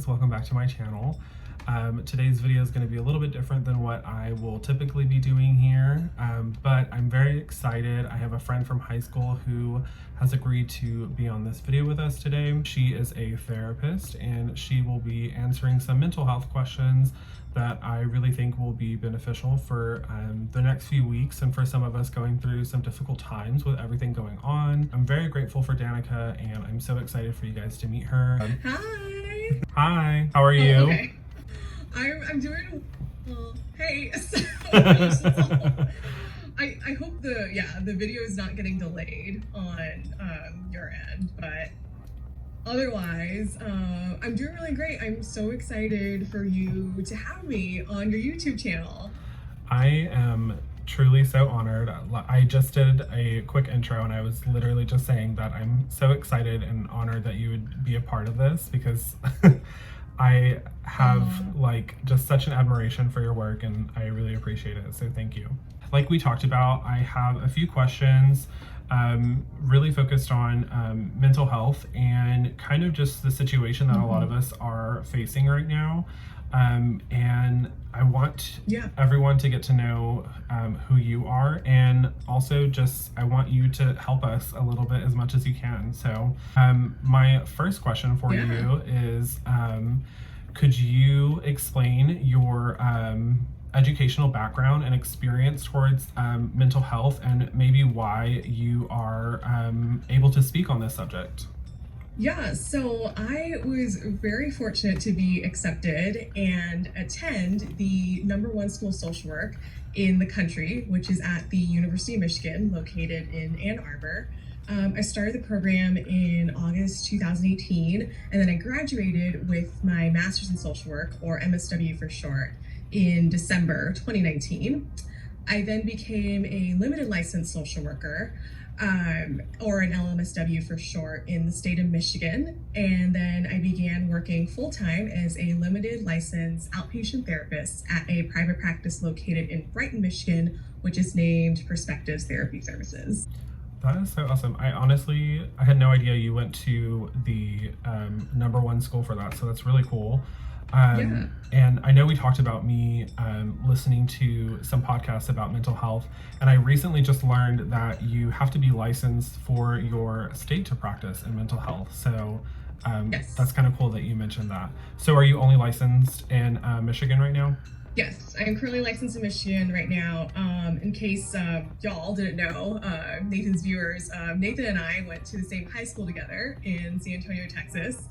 guys, welcome back to my channel. Today's video is going to be a little bit different than what I will typically be doing here, but I'm very excited. I have a friend from high school who has agreed to be on this video with us today. She is a therapist and she will be answering some mental health questions that I really think will be beneficial for the next few weeks and for some of us going through some difficult times with everything going on. I'm very grateful for Danica and I'm so excited for you guys to meet her. Hi. Hi, how are you? Okay. I'm doing well. Hey. I hope the video is not getting delayed on your end, but otherwise I'm doing really great. I'm so excited for you to have me on your YouTube channel. I am truly so honored. I just did a quick intro and I was literally just saying that I'm so excited and honored that you would be a part of this because I have like just such an admiration for your work and I really appreciate it, so thank you. Like we talked about, I have a few questions really focused on mental health and kind of just the situation that a lot of us are facing right now. And I want everyone to get to know who you are, and also just I want you to help us a little bit as much as you can. So my first question for you is, could you explain your educational background and experience towards mental health and maybe why you are able to speak on this subject? Yeah, so I was very fortunate to be accepted and attend the #1 school of social work in the country, which is at the University of Michigan, located in Ann Arbor. I started the program in August 2018, and then I graduated with my master's in social work, or MSW for short, in December 2019. I then became a limited licensed social worker, or an LMSW for short, in the state of Michigan. And then I began working full-time as a limited licensed outpatient therapist at a private practice located in Brighton, Michigan, which is named Perspectives Therapy Services. That is so awesome. I had no idea you went to the #1 school for that, so that's really cool. And I know we talked about me listening to some podcasts about mental health, and I recently just learned that you have to be licensed for your state to practice in mental health. So that's kind of cool that you mentioned that. So are you only licensed in Michigan right now? Yes, I'm currently licensed in Michigan right now. In case y'all didn't know, Nathan's viewers, Nathan and I went to the same high school together in San Antonio, Texas.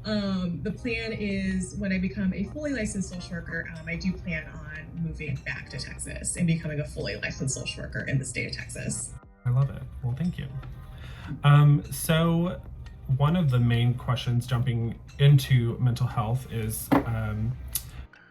The plan is when I become a fully licensed social worker, I do plan on moving back to Texas and becoming a fully licensed social worker in the state of Texas. I love it. Well, thank you. So one of the main questions jumping into mental health is,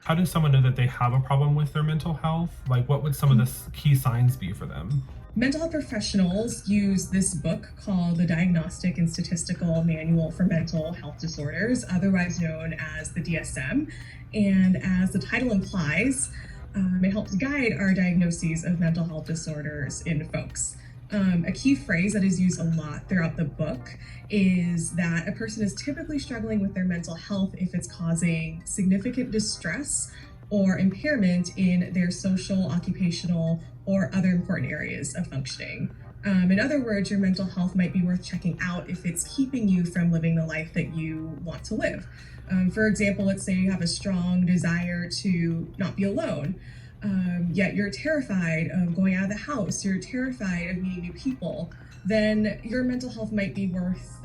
how does someone know that they have a problem with their mental health? Like, what would some of the key signs be for them? Mental health professionals use this book called the Diagnostic and Statistical Manual for Mental Health Disorders, otherwise known as the DSM. And as the title implies, it helps guide our diagnoses of mental health disorders in folks. A key phrase that is used a lot throughout the book is that a person is typically struggling with their mental health if it's causing significant distress or impairment in their social, occupational, or other important areas of functioning. In other words, your mental health might be worth checking out if it's keeping you from living the life that you want to live. For example, let's say you have a strong desire to not be alone, yet you're terrified of going out of the house, you're terrified of meeting new people, then your mental health might be worth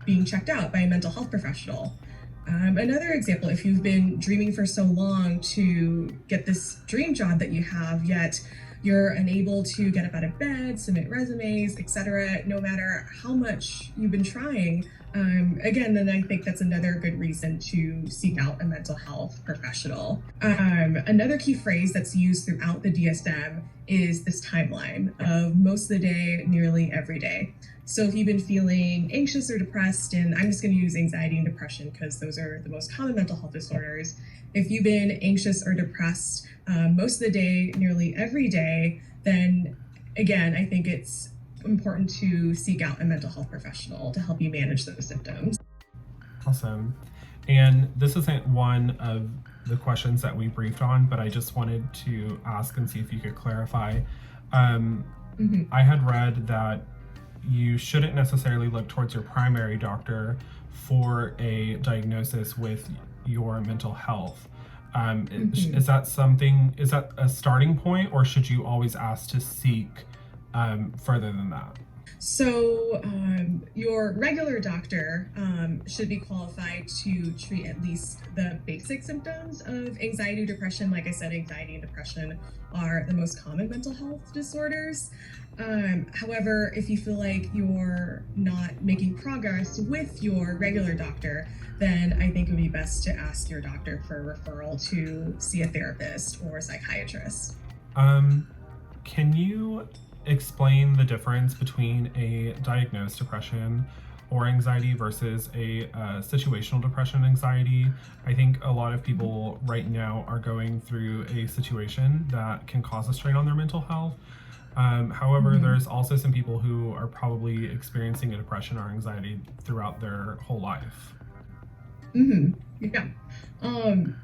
being checked out by a mental health professional. Another example, if you've been dreaming for so long to get this dream job that you have, yet you're unable to get up out of bed, submit resumes, etc., no matter how much you've been trying, again, then I think that's another good reason to seek out a mental health professional. Another key phrase that's used throughout the DSM is this timeline of most of the day, nearly every day. So if you've been feeling anxious or depressed, and I'm just going to use anxiety and depression because those are the most common mental health disorders. If you've been anxious or depressed most of the day, nearly every day, then again, I think it's important to seek out a mental health professional to help you manage those symptoms. Awesome. And this isn't one of the questions that we briefed on, but I just wanted to ask and see if you could clarify. Um, Mhm. I had read that you shouldn't necessarily look towards your primary doctor for a diagnosis with your mental health. Mhm. Is that something, is that a starting point, or should you always ask to seek further than that? So, your regular doctor should be qualified to treat at least the basic symptoms of anxiety or depression. Like I said, anxiety and depression are the most common mental health disorders. However, if you feel like you're not making progress with your regular doctor, then I think it would be best to ask your doctor for a referral to see a therapist or a psychiatrist. Um, can you explain the difference between a diagnosed depression or anxiety versus a situational depression and anxiety? I think a lot of people right now are going through a situation that can cause a strain on their mental health. However, Mhm. there's also some people who are probably experiencing a depression or anxiety throughout their whole life. Yeah.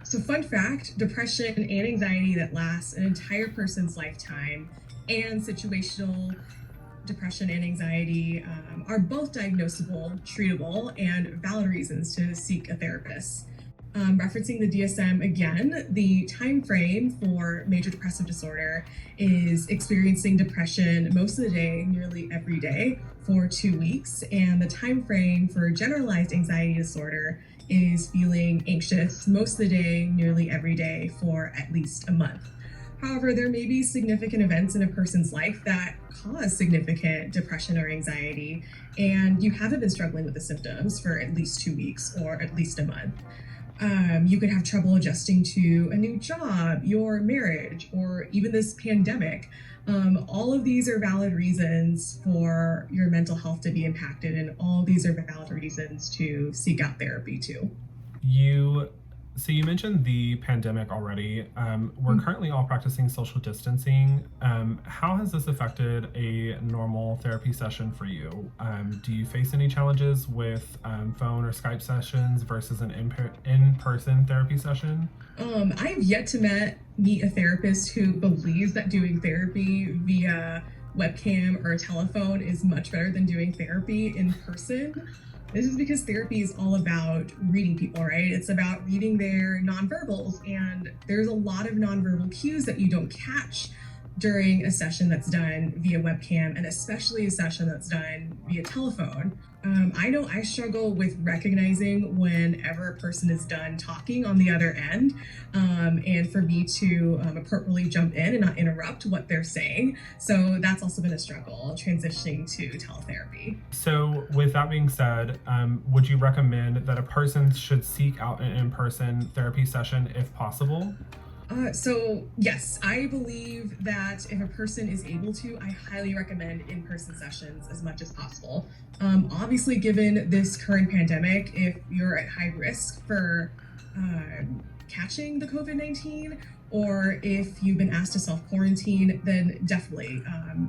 So fun fact, depression and anxiety that lasts an entire person's lifetime and situational depression and anxiety are both diagnosable, treatable, and valid reasons to seek a therapist. Referencing the DSM again, the time frame for major depressive disorder is experiencing depression most of the day, nearly every day, for 2 weeks, and the time frame for generalized anxiety disorder is feeling anxious most of the day, nearly every day, for at least a month. However, there may be significant events in a person's life that cause significant depression or anxiety, and you haven't been struggling with the symptoms for at least 2 weeks or at least a month. You could have trouble adjusting to a new job, your marriage, or even this pandemic. All of these are valid reasons for your mental health to be impacted, and all these are valid reasons to seek out therapy too. You so you mentioned the pandemic already. We're currently all practicing social distancing. How has this affected a normal therapy session for you? Do you face any challenges with phone or Skype sessions versus an in-person therapy session? I've yet to meet a therapist who believes that doing therapy via webcam or telephone is much better than doing therapy in person. This is because therapy is all about reading people, right? It's about reading their nonverbals, and there's a lot of nonverbal cues that you don't catch during a session that's done via webcam, and especially a session that's done via telephone. I know I struggle with recognizing whenever a person is done talking on the other end, and for me to appropriately jump in and not interrupt what they're saying. So that's also been a struggle transitioning to teletherapy. So, with that being said, would you recommend that a person should seek out an in-person therapy session if possible? So yes, I believe that if a person is able to, I highly recommend in-person sessions as much as possible. Obviously, given this current pandemic, if you're at high risk for catching the COVID-19, or if you've been asked to self quarantine, then definitely,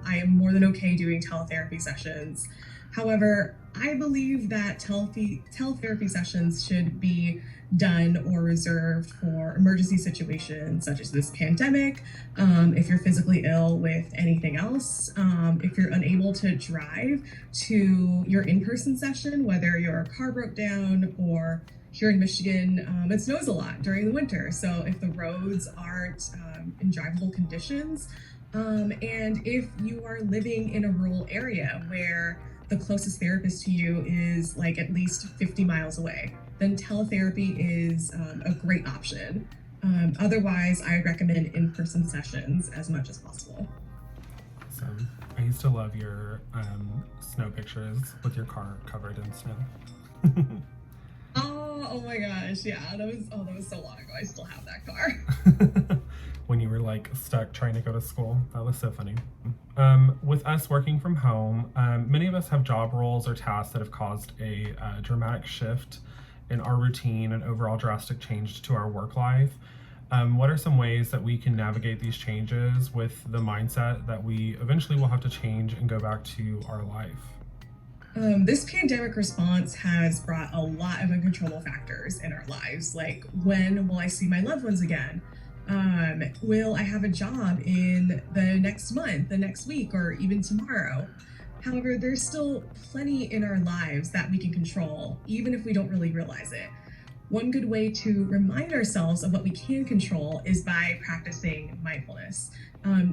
I am more than okay doing teletherapy sessions. However, I believe that teletherapy sessions should be done or reserved for emergency situations such as this pandemic, if you're physically ill with anything else, if you're unable to drive to your in person session, whether your car broke down or here in Michigan, it snows a lot during the winter. So if the roads aren't in drivable conditions, and if you are living in a rural area where the closest therapist to you is like at least 50 miles away, then teletherapy is a great option. Otherwise, I recommend in person sessions as much as possible. Awesome. I used to love your snow pictures with your car covered in snow. Oh my gosh, yeah, that was so long ago. I still have that car. When you were like stuck trying to go to school. That was so funny. With us working from home, many of us have job roles or tasks that have caused a dramatic shift in our routine and overall drastic change to our work life. What are some ways that we can navigate these changes with the mindset that we eventually will have to change and go back to our life? This pandemic response has brought a lot of uncontrollable factors in our lives, like when will I see my loved ones again? Will I have a job in the next month, the next week, or even tomorrow? However, there's still plenty in our lives that we can control, even if we don't really realize it. One good way to remind ourselves of what we can control is by practicing mindfulness.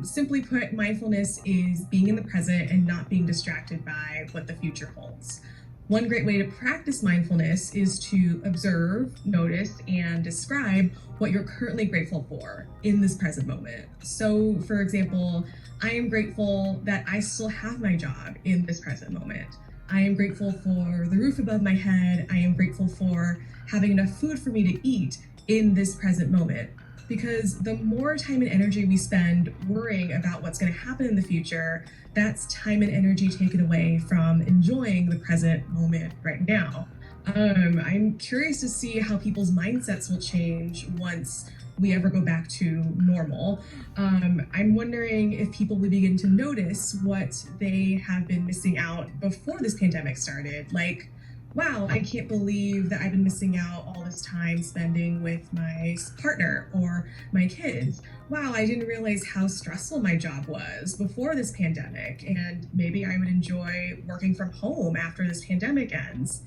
Simply put, mindfulness is being in the present and not being distracted by what the future holds. One great way to practice mindfulness is to observe, notice, and describe what you're currently grateful for in this present moment. So, for example, I am grateful that I still have my job in this present moment. I am grateful for the roof above my head. I am grateful for having enough food for me to eat in this present moment. Because the more time and energy we spend worrying about what's going to happen in the future, that's time and energy taken away from enjoying the present moment right now. I'm curious to see how people's mindsets will change once we ever go back to normal. I'm wondering if people will begin to notice what they have been missing out before this pandemic started. Like, wow, I can't believe that I've been missing out all this time spending with my partner or my kids. Wow, I didn't realize how stressful my job was before this pandemic, and maybe I would enjoy working from home after this pandemic ends.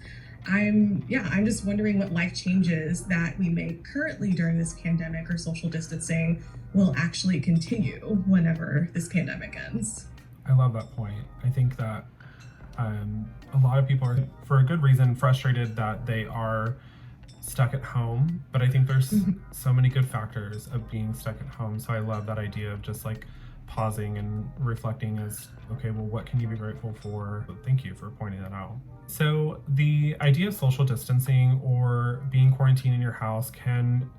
I'm just wondering what life changes that we make currently during this pandemic or social distancing will actually continue whenever this pandemic ends. I love that point. I think that a lot of people are, for a good reason, frustrated that they are stuck at home. But I think there's so many good factors of being stuck at home. So I love that idea of just like pausing and reflecting as, okay, well, what can you be grateful for? Thank you for pointing that out. So the idea of social distancing or being quarantined in your house can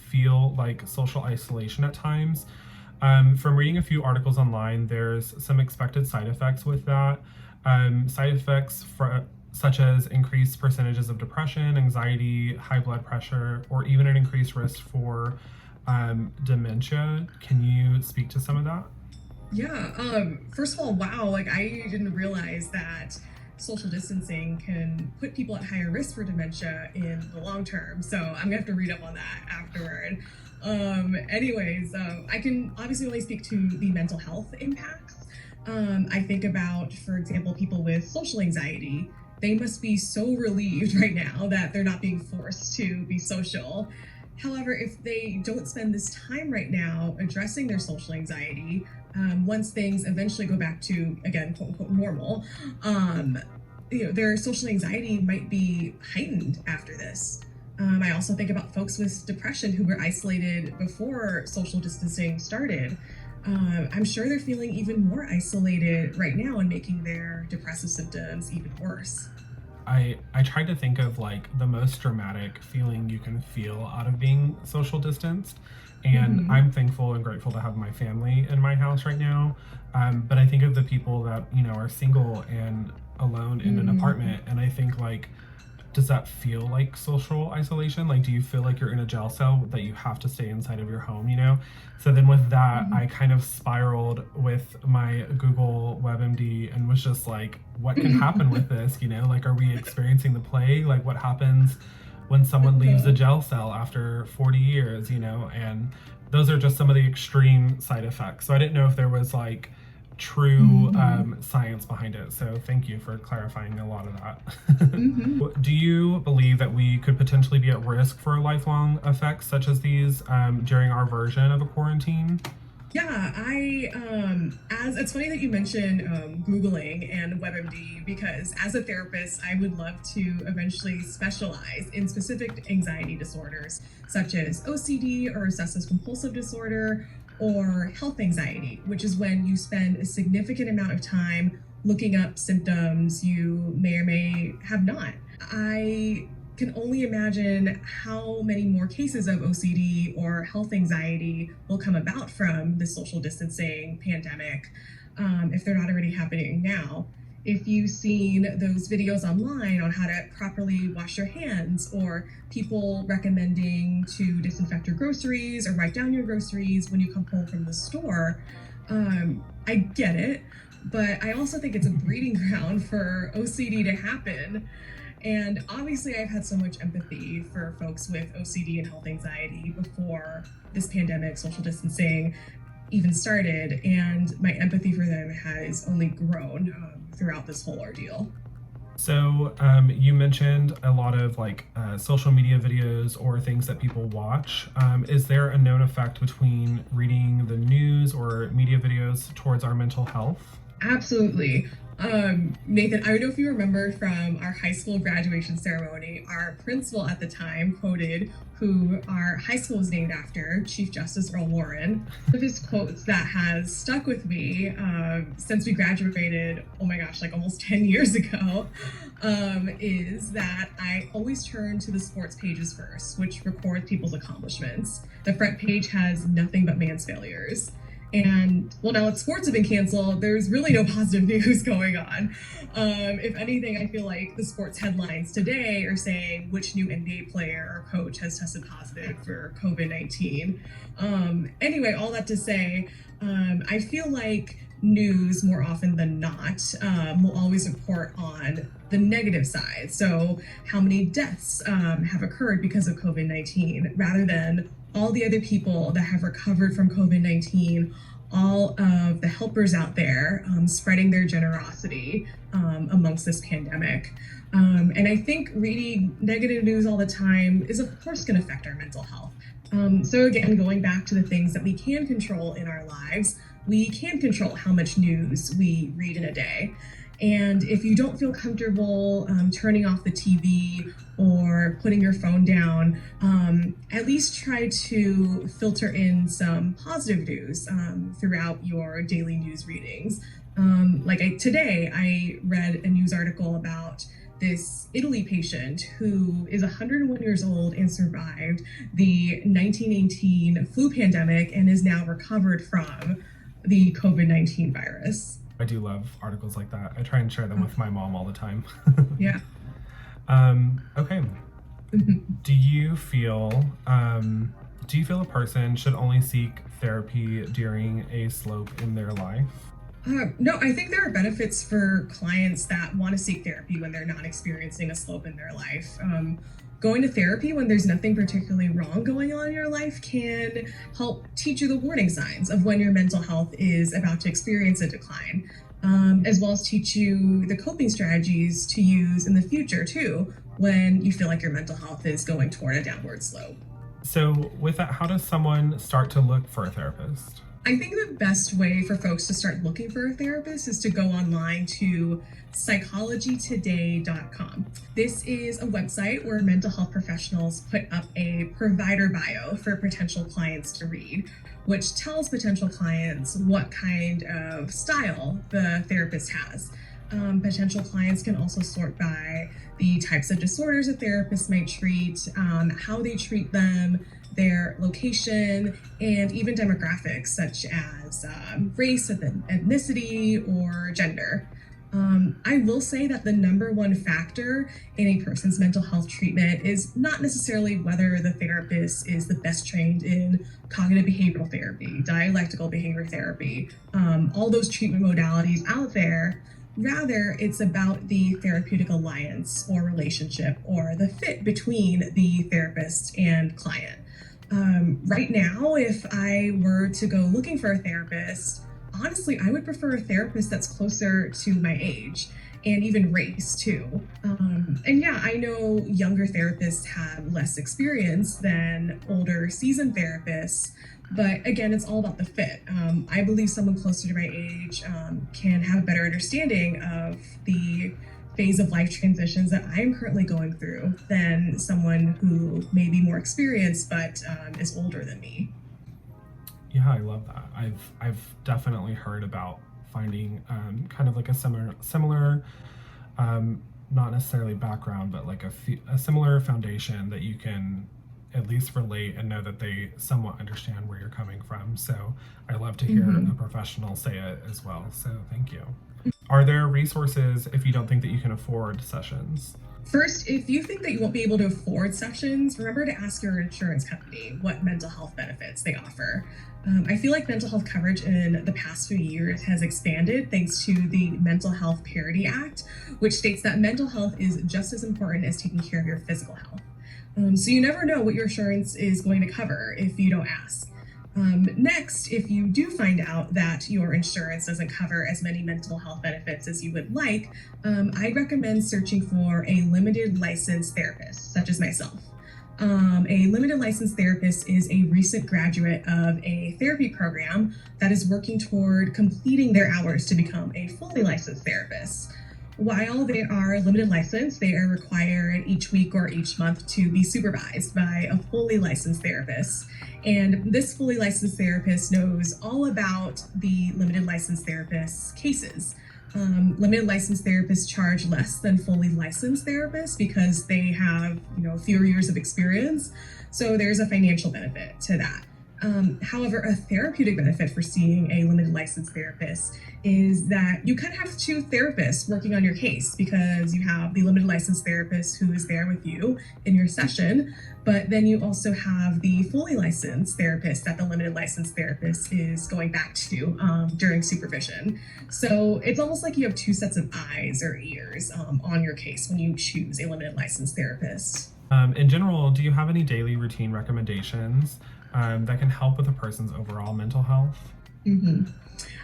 feel like social isolation at times. From reading a few articles online, there's some expected side effects with that. Side effects such as increased percentages of depression, anxiety, high blood pressure, or even an increased risk for dementia. Can you speak to some of that? Yeah, first of all, wow, like I didn't realize that social distancing can put people at higher risk for dementia in the long term. So I'm gonna have to read up on that afterward. I can obviously only speak to the mental health impacts. I think about, for example, people with social anxiety. They must be so relieved right now that they're not being forced to be social. However, if they don't spend this time right now addressing their social anxiety, once things eventually go back to, again, quote unquote, normal, their social anxiety might be heightened after this. I also think about folks with depression who were isolated before social distancing started. I'm sure they're feeling even more isolated right now and making their depressive symptoms even worse. I tried to think of like the most dramatic feeling you can feel out of being social distanced. And I'm thankful and grateful to have my family in my house right now. But I think of the people that, are single and alone in an apartment. And I think like, does that feel like social isolation? Like, do you feel like you're in a jail cell that you have to stay inside of your home? So then with that, I kind of spiraled with my Google WebMD and was just like, what can happen with this? Like, are we experiencing the plague? Like, what happens when someone leaves a jail cell after 40 years, and those are just some of the extreme side effects. So I didn't know if there was like true science behind it. So thank you for clarifying a lot of that. Do you believe that we could potentially be at risk for lifelong effects such as these during our version of a quarantine? Yeah, as it's funny that you mentioned Googling and WebMD because as a therapist, I would love to eventually specialize in specific anxiety disorders such as OCD or obsessive compulsive disorder or health anxiety, which is when you spend a significant amount of time looking up symptoms you may or may have not. I can only imagine how many more cases of OCD or health anxiety will come about from the social distancing pandemic if they're not already happening now. If you've seen those videos online on how to properly wash your hands, or people recommending to disinfect your groceries or write down your groceries when you come home from the store, I get it. but I also think it's a breeding ground for OCD to happen. And obviously, I've had so much empathy for folks with OCD and health anxiety before this pandemic, social distancing even started, and my empathy for them has only grown throughout this whole ordeal. So you mentioned a lot of social media videos or things that people watch. Is there a known effect between reading the news or media videos towards our mental health? Absolutely. Nathan, I don't know if you remember from our high school graduation ceremony, our principal at the time quoted who our high school was named after, Chief Justice Earl Warren. One of his quotes that has stuck with me since we graduated, oh my gosh, like almost 10 years ago, is that I always turn to the sports pages first, which record people's accomplishments. The front page has nothing but man's failures. And well, now that sports have been canceled, there's really no positive news going on. If anything, I feel like the sports headlines today are saying which new NBA player or coach has tested positive for COVID-19. Anyway, all that to say, I feel like news more often than not will always report on the negative side. So how many deaths have occurred because of COVID-19 rather than all the other people that have recovered from COVID-19, all of the helpers out there spreading their generosity amongst this pandemic. And I think reading negative news all the time is of course going to affect our mental health. So again, going back to the things that we can control in our lives, we can control how much news we read in a day. And if you don't feel comfortable turning off the TV or putting your phone down, at least try to filter in some positive news throughout your daily news readings. Today, I read a news article about this Italy patient who is 101 years old and survived the 1918 flu pandemic and is now recovered from the COVID-19 virus. I do love articles like that. I try and share them with my mom all the time. Yeah. Okay. Do you feel a person should only seek therapy during a slope in their life? No, I think there are benefits for clients that want to seek therapy when they're not experiencing a slope in their life. Going to therapy when there's nothing particularly wrong going on in your life can help teach you the warning signs of when your mental health is about to experience a decline, as well as teach you the coping strategies to use in the future too, when you feel like your mental health is going toward a downward slope. So with that, how does someone start to look for a therapist? I think the best way for folks to start looking for a therapist is to go online to psychologytoday.com. This is a website where mental health professionals put up a provider bio for potential clients to read, which tells potential clients what kind of style the therapist has. Potential clients can also sort by the types of disorders a therapist might treat, how they treat them, their location, and even demographics such as race, ethnicity, or gender. I will say that the number one factor in a person's mental health treatment is not necessarily whether the therapist is the best trained in cognitive behavioral therapy, dialectical behavior therapy, all those treatment modalities out there. Rather, it's about the therapeutic alliance or relationship or the fit between the therapist and client. Right now, if I were to go looking for a therapist, honestly, I would prefer a therapist that's closer to my age and even race too. And yeah, I know younger therapists have less experience than older seasoned therapists, but again, it's all about the fit. I believe someone closer to my age can have a better understanding of the phase of life transitions that I am currently going through than someone who may be more experienced but is older than me. Yeah, I love that. I've definitely heard about finding kind of like a similar not necessarily background, but like a similar foundation that you can at least relate and know that they somewhat understand where you're coming from. So I love to hear a professional say it as well. So thank you. Are there resources if you don't think that you can afford sessions? First, if you think that you won't be able to afford sessions, remember to ask your insurance company what mental health benefits they offer. I feel like mental health coverage in the past few years has expanded thanks to the Mental Health Parity Act, which states that mental health is just as important as taking care of your physical health. So you never know what your insurance is going to cover if you don't ask. Next, if you do find out that your insurance doesn't cover as many mental health benefits as you would like, I'd recommend searching for a limited licensed therapist, such as myself. A limited licensed therapist is a recent graduate of a therapy program that is working toward completing their hours to become a fully licensed therapist. While they are limited license, they are required each week or each month to be supervised by a fully licensed therapist. And this fully licensed therapist knows all about the limited licensed therapist's cases. Limited licensed therapists charge less than fully licensed therapists because they have, fewer years of experience. So there's a financial benefit to that. However, a therapeutic benefit for seeing a limited licensed therapist is that you kind of have two therapists working on your case because you have the limited licensed therapist who is there with you in your session, but then you also have the fully licensed therapist that the limited licensed therapist is going back to during supervision. So it's almost like you have two sets of eyes or ears on your case when you choose a limited licensed therapist. In general, do you have any daily routine recommendations that can help with a person's overall mental health? Mm-hmm.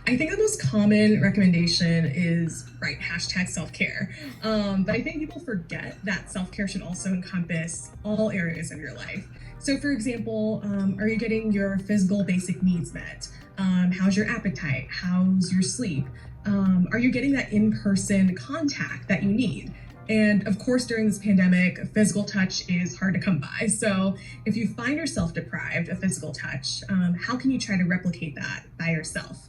I think the most common recommendation is hashtag self-care. But I think people forget that self-care should also encompass all areas of your life. So for example, are you getting your physical basic needs met? How's your appetite? How's your sleep? Are you getting that in-person contact that you need? And of course, during this pandemic, physical touch is hard to come by. So if you find yourself deprived of physical touch, how can you try to replicate that by yourself?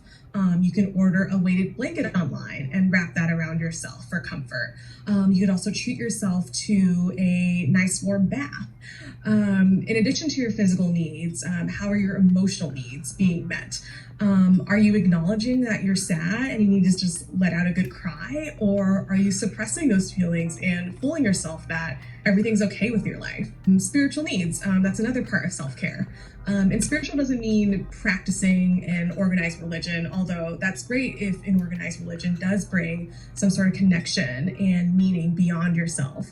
You can order a weighted blanket online and wrap that around yourself for comfort. You could also treat yourself to a nice warm bath. In addition to your physical needs, how are your emotional needs being met? Are you acknowledging that you're sad and you need to just let out a good cry? Or are you suppressing those feelings and fooling yourself that everything's okay with your life? And spiritual needs, that's another part of self-care. And spiritual doesn't mean practicing an organized religion, although that's great if an organized religion does bring some sort of connection and meaning beyond yourself.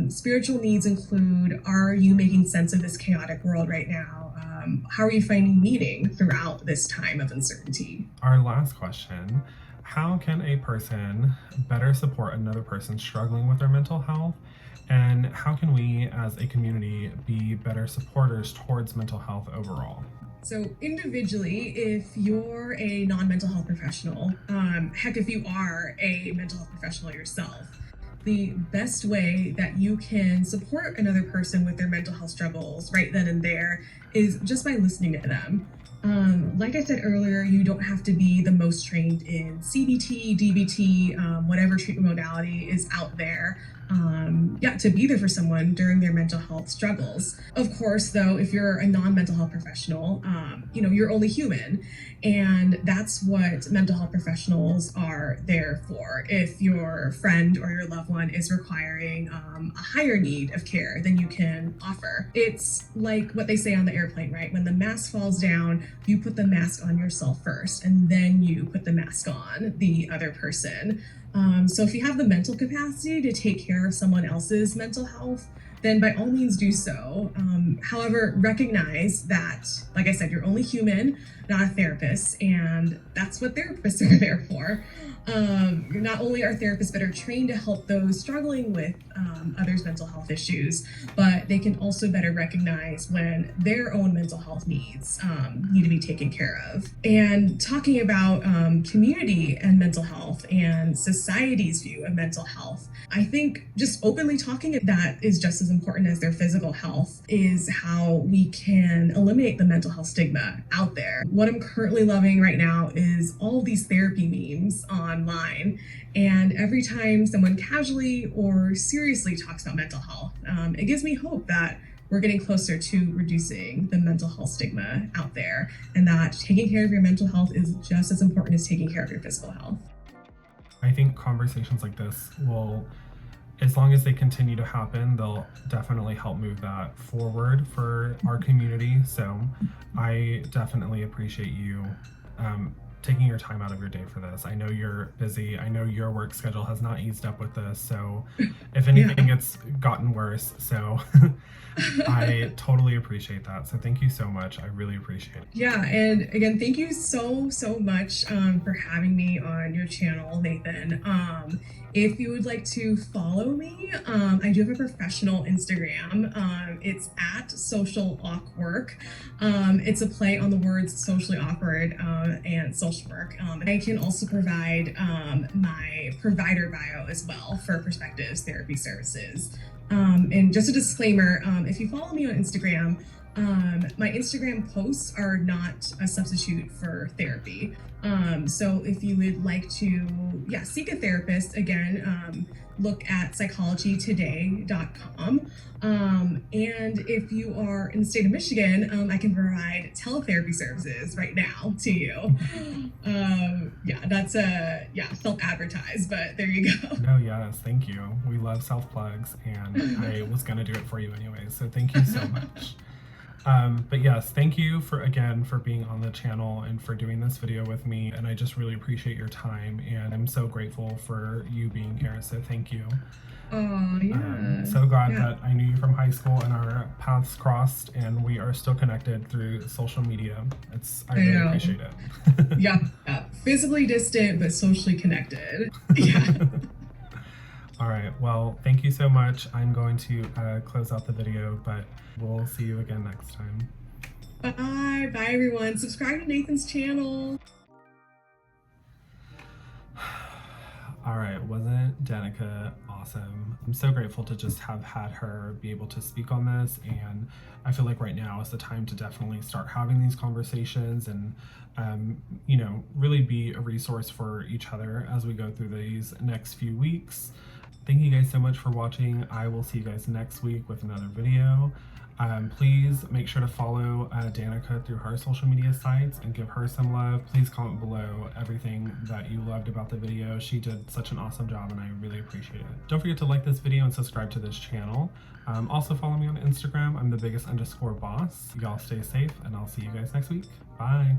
Spiritual needs include, are you making sense of this chaotic world right now? How are you finding meaning throughout this time of uncertainty? Our last question, how can a person better support another person struggling with their mental health? And how can we as a community be better supporters towards mental health overall? So individually, if you're a non-mental health professional, heck, if you are a mental health professional yourself, the best way that you can support another person with their mental health struggles right then and there is just by listening to them. Like I said earlier, you don't have to be the most trained in CBT, DBT, whatever treatment modality is out there. To be there for someone during their mental health struggles. Of course, though, if you're a non-mental health professional, you're only human. And that's what mental health professionals are there for. If your friend or your loved one is requiring a higher need of care than you can offer, it's like what they say on the airplane, right? When the mask falls down, you put the mask on yourself first, and then you put the mask on the other person. So if you have the mental capacity to take care of someone else's mental health, then by all means do so. However, recognize that, like I said, you're only human, not a therapist, and that's what therapists are there for. Not only are therapists better trained to help those struggling with others' mental health issues, but they can also better recognize when their own mental health needs need to be taken care of. And talking about community and mental health and society's view of mental health, I think just openly talking that is just as important as their physical health is how we can eliminate the mental health stigma out there. What I'm currently loving right now is all these therapy memes online. And every time someone casually or seriously talks about mental health, it gives me hope that we're getting closer to reducing the mental health stigma out there, and that taking care of your mental health is just as important as taking care of your physical health. I think conversations like this will as long as they continue to happen, they'll definitely help move that forward for our community. So I definitely appreciate you taking your time out of your day for this. I know you're busy. I know your work schedule has not eased up with this. So if anything, it's gotten worse. So I totally appreciate that. So thank you so much. I really appreciate it. Yeah, and again, thank you so much for having me on your channel, Nathan. If you would like to follow me, I do have a professional Instagram. It's at social awkward. It's a play on the words socially awkward and social work. I can also provide my provider bio as well for Perspectives Therapy Services. And just a disclaimer, if you follow me on Instagram, my Instagram posts are not a substitute for therapy. So if you would like to, seek a therapist, again, look at psychologytoday.com. And if you are in the state of Michigan, I can provide teletherapy services right now to you. That's self-advertised, but there you go. No, yes, thank you. We love self-plugs, and I was going to do it for you anyway, so thank you so much. But yes, thank you for being on the channel and for doing this video with me, and I just really appreciate your time, and I'm so grateful for you being here, so thank you. Oh, yeah. So glad that I knew you from high school and our paths crossed, and we are still connected through social media. I really appreciate it. Yeah, physically distant, but socially connected. Yeah. All right, well, thank you so much. I'm going to close out the video, but we'll see you again next time. Bye everyone. Subscribe to Nathan's channel. All right, wasn't Danica awesome? I'm so grateful to just have had her be able to speak on this, and I feel like right now is the time to definitely start having these conversations and really be a resource for each other as we go through these next few weeks. Thank you guys so much for watching. I will see you guys next week with another video. Please make sure to follow Danica through her social media sites and give her some love. Please comment below everything that you loved about the video. She did such an awesome job, and I really appreciate it. Don't forget to like this video and subscribe to this channel. Also follow me on Instagram. I'm @thebiggest_boss. Y'all stay safe, and I'll see you guys next week. Bye.